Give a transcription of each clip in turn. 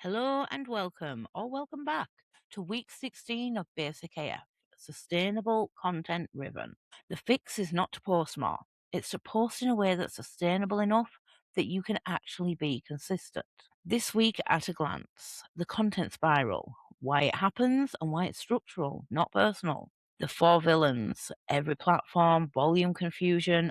Hello and welcome, or welcome back to week 16 of Basic AF, Sustainable Content Driven. The fix is not to post more, it's to post in a way that's sustainable enough that you can actually be consistent. This week, at a glance, the content spiral, why it happens and why it's structural, not personal. The four villains, every platform, volume confusion,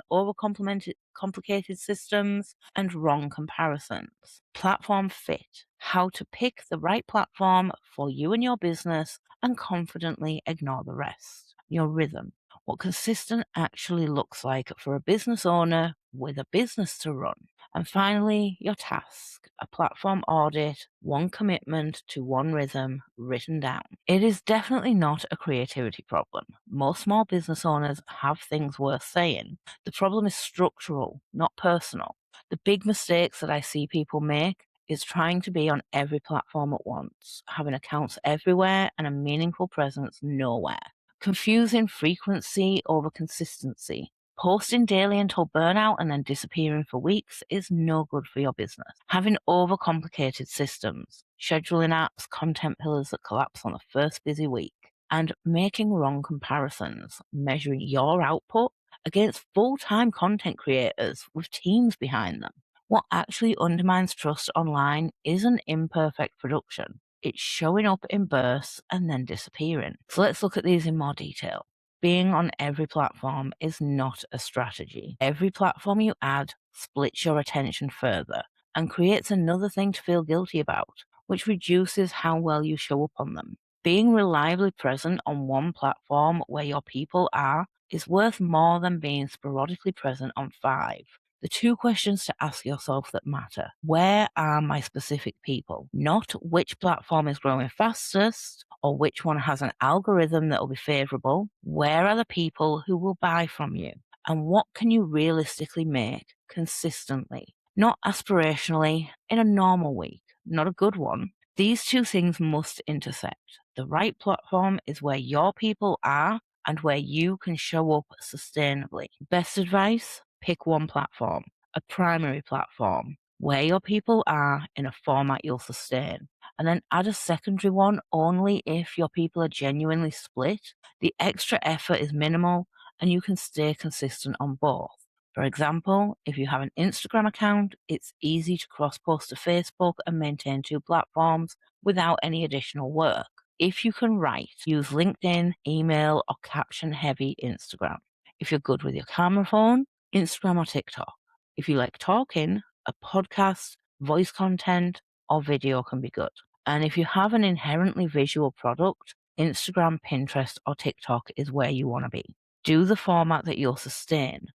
complicated systems, and wrong comparisons. Platform fit, how to pick the right platform for you and your business and confidently ignore the rest. Your rhythm, what consistent actually looks like for a business owner with a business to run. And finally, your task, a platform audit, one commitment to one rhythm written down. It is definitely not a creativity problem. Most small business owners have things worth saying. The problem is structural, not personal. The big mistakes that I see people make is trying to be on every platform at once, having accounts everywhere and a meaningful presence nowhere. Confusing frequency over consistency. Posting daily until burnout and then disappearing for weeks is no good for your business. Having overcomplicated systems, scheduling apps, content pillars that collapse on the first busy week, and making wrong comparisons, measuring your output against full-time content creators with teams behind them. What actually undermines trust online isn't imperfect production. It's showing up in bursts and then disappearing. So let's look at these in more detail. Being on every platform is not a strategy. Every platform you add splits your attention further and creates another thing to feel guilty about, which reduces how well you show up on them. Being reliably present on one platform where your people are is worth more than being sporadically present on 5. The 2 questions to ask yourself that matter. Where are my specific people? Not which platform is growing fastest or which one has an algorithm that will be favorable. Where are the people who will buy from you? And what can you realistically make consistently? Not aspirationally, in a normal week, not a good one. These 2 things must intersect. The right platform is where your people are and where you can show up sustainably. Best advice? Pick one platform, a primary platform, where your people are in a format you'll sustain, and then add a secondary one only if your people are genuinely split. The extra effort is minimal and you can stay consistent on both. For example, if you have an Instagram account, it's easy to cross-post to Facebook and maintain 2 platforms without any additional work. If you can write, use LinkedIn, email, or caption-heavy Instagram. If you're good with your camera phone, Instagram or TikTok. If you like talking, a podcast, voice content, or video can be good. And if you have an inherently visual product, Instagram, Pinterest, or TikTok is where you want to be. Do the format that you'll sustain,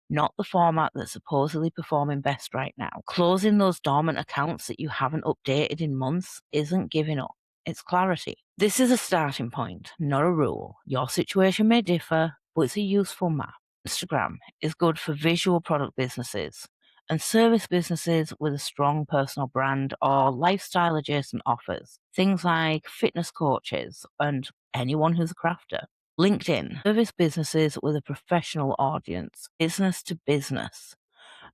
not the format that's supposedly performing best right now. Closing those dormant accounts that you haven't updated in months isn't giving up. It's clarity. This is a starting point, not a rule. Your situation may differ, but it's a useful map. Instagram is good for visual product businesses and service businesses with a strong personal brand or lifestyle adjacent offers. Things like fitness coaches and anyone who's a crafter. LinkedIn, service businesses with a professional audience, business to business,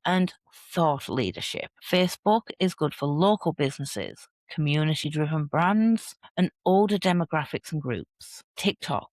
and thought leadership. Facebook is good for local businesses, community-driven brands, and older demographics and groups. TikTok,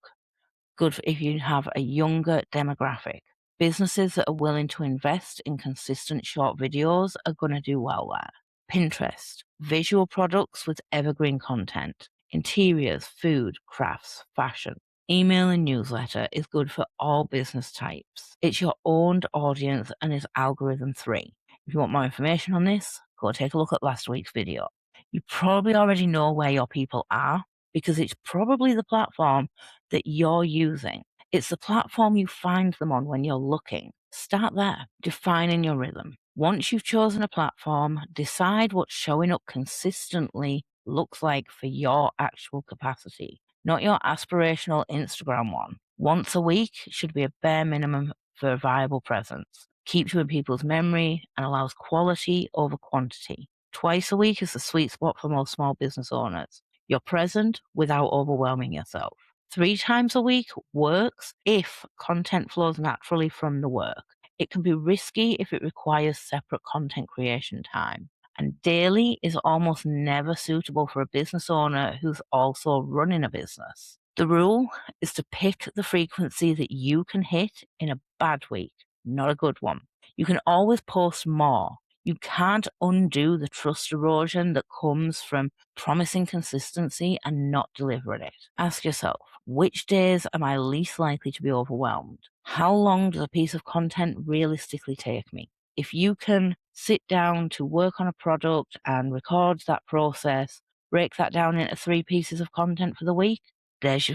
good for if you have a younger demographic. Businesses that are willing to invest in consistent short videos are going to do well there. Pinterest, visual products with evergreen content, interiors, food, crafts, fashion. Email and newsletter is good for all business types. It's your owned audience and is algorithm 3. If you want more information on this, go take a look at last week's video. You probably already know where your people are because it's probably the platform that you're using. It's the platform you find them on when you're looking. Start there, defining your rhythm. Once you've chosen a platform, decide what showing up consistently looks like for your actual capacity, not your aspirational Instagram one. Once a week should be a bare minimum for a viable presence. Keeps you in people's memory and allows quality over quantity. Twice a week is the sweet spot for most small business owners. You're present without overwhelming yourself. 3 times a week works if content flows naturally from the work. It can be risky if it requires separate content creation time. And daily is almost never suitable for a business owner who's also running a business. The rule is to pick the frequency that you can hit in a bad week, not a good one. You can always post more. You can't undo the trust erosion that comes from promising consistency and not delivering it. Ask yourself, which days am I least likely to be overwhelmed? How long does a piece of content realistically take me? If you can sit down to work on a product and record that process, break that down into 3 pieces of content for the week, there's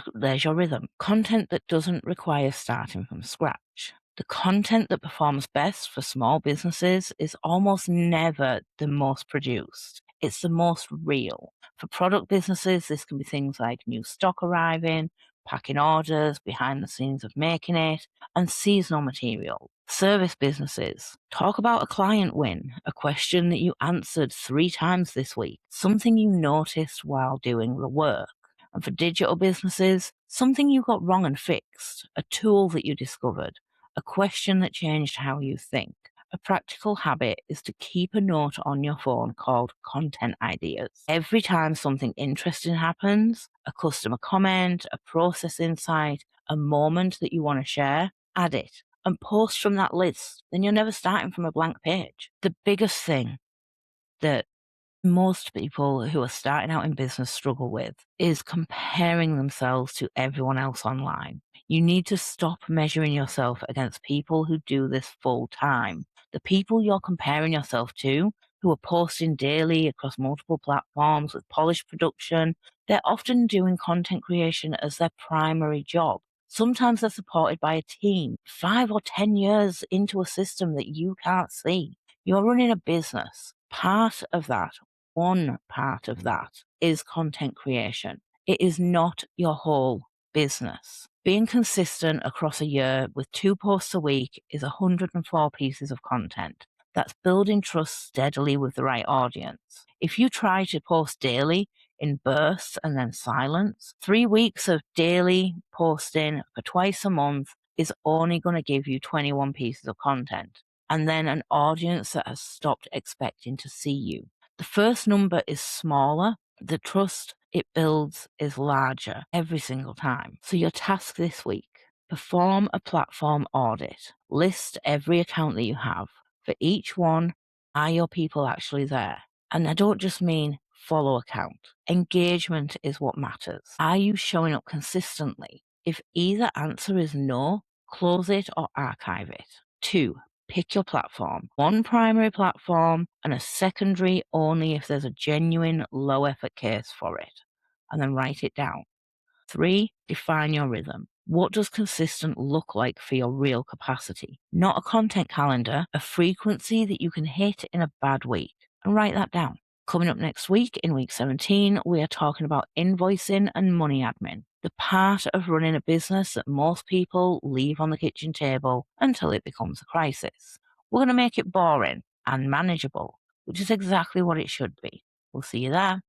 your rhythm. Content that doesn't require starting from scratch. The content that performs best for small businesses is almost never the most produced. It's the most real. For product businesses, this can be things like new stock arriving, packing orders, behind the scenes of making it, and seasonal material. Service businesses, talk about a client win, a question that you answered 3 times this week, something you noticed while doing the work. And for digital businesses, something you got wrong and fixed, a tool that you discovered, a question that changed how you think. A practical habit is to keep a note on your phone called content ideas. Every time something interesting happens, a customer comment, a process insight, a moment that you want to share, add it and post from that list. Then you're never starting from a blank page. The biggest thing that most people who are starting out in business struggle with is comparing themselves to everyone else online. You need to stop measuring yourself against people who do this full time. The people you're comparing yourself to, who are posting daily across multiple platforms with polished production, they're often doing content creation as their primary job. Sometimes they're supported by a team 5 or 10 years into a system that you can't see. You're running a business. One part of that is content creation. It is not your whole business. Being consistent across a year with 2 posts a week is 104 pieces of content. That's building trust steadily with the right audience. If you try to post daily in bursts and then silence, 3 weeks of daily posting for twice a month is only going to give you 21 pieces of content, and then an audience that has stopped expecting to see you. The first number is smaller. The trust it builds is larger every single time. So your task this week, perform a platform audit. List every account that you have. For each one, are your people actually there? And I don't just mean follow account. Engagement is what matters. Are you showing up consistently? If either answer is no, close it or archive it. 2, pick your platform. 1 primary platform and a secondary only if there's a genuine low effort case for it. And then write it down. 3, define your rhythm. What does consistent look like for your real capacity? Not a content calendar, a frequency that you can hit in a bad week. And write that down. Coming up next week, in week 17, we are talking about invoicing and money admin, the part of running a business that most people leave on the kitchen table until it becomes a crisis. We're going to make it boring and manageable, which is exactly what it should be. We'll see you there.